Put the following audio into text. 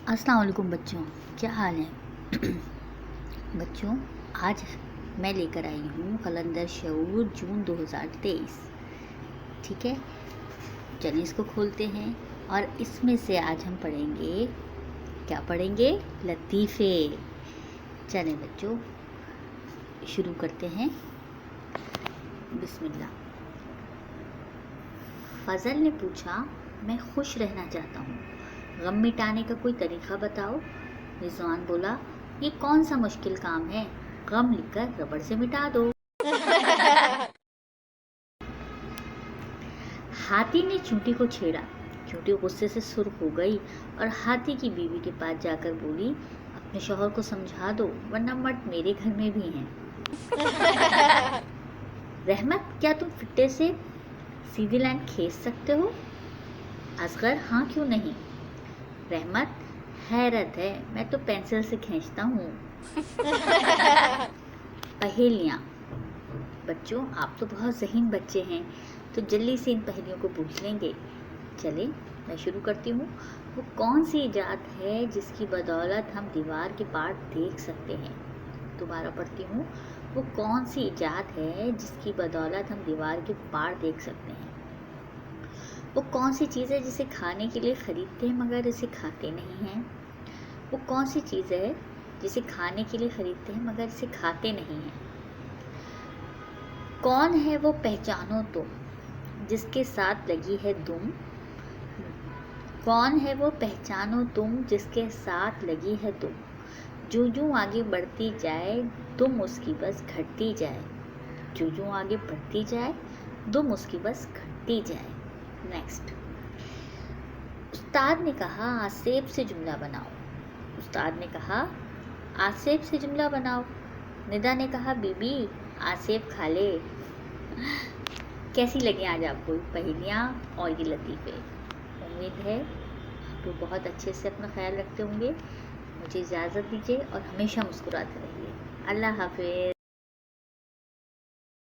अस्सलाम वालेकुम बच्चों, क्या हाल है? बच्चों, आज मैं लेकर आई हूँ कलंदर शऊर जून 2023। ठीक है, चलिए इसको खोलते हैं और इसमें से आज हम पढ़ेंगे, क्या पढ़ेंगे? लतीफ़े। चलें बच्चों, शुरू करते हैं। बिस्मिल्लाह। फजल ने पूछा, मैं खुश रहना चाहता हूँ, गम मिटाने का कोई तरीका बताओ। रिजवान बोला, ये कौन सा मुश्किल काम है, गम लिखकर रबड़ से मिटा दो। हाथी ने चूंटी को छेड़ा। चूंटी गुस्से से सुर्ख हो गई और हाथी की बीवी के पास जाकर बोली, अपने शौहर को समझा दो, वरना मर्द मेरे घर में भी हैं। रहमत, क्या तुम फिट्टे से सीधी लाइन खींच सकते हो? असगर, हाँ क्यों नहीं। रहमत, हैरत है, मैं तो पेंसिल से खींचता हूँ। पहेलियाँ। बच्चों, आप तो बहुत ज़हीन बच्चे हैं, तो जल्दी से इन पहेलियों को पूछ लेंगे। चले, मैं शुरू करती हूँ। वो कौन सी इजाद है जिसकी बदौलत हम दीवार के पार देख सकते हैं? दोबारा पढ़ती हूँ। वो कौन सी इजाद है जिसकी बदौलत हम दीवार के पार देख सकते हैं? वो कौन सी चीज़ है जिसे खाने के लिए ख़रीदते हैं मगर इसे खाते नहीं हैं? वो कौन सी चीज़ है जिसे खाने के लिए ख़रीदते हैं मगर इसे खाते नहीं हैं? कौन है वो पहचानो तुम जिसके साथ लगी है दुम? कौन है वो पहचानो तुम जिसके साथ लगी है दुम? जूं जूं आगे बढ़ती जाए दुम उसकी बस घटती जाए। जूं जूं आगे बढ़ती जाए दुम उसकी बस घटती जाए। नेक्स्ट। उस्ताद ने कहा, आसेब से जुमला बनाओ। उस्ताद ने कहा, आसेब से जुमला बनाओ। निदा ने कहा, बीबी आसेब खा ले। कैसी लगी आज आपको पहेलियाँ और ये लतीफ़े? उम्मीद है आप लोग बहुत अच्छे से अपना ख्याल रखते होंगे। मुझे इजाज़त दीजिए और हमेशा मुस्कुराते रहिए। अल्लाह हाफ़िज़।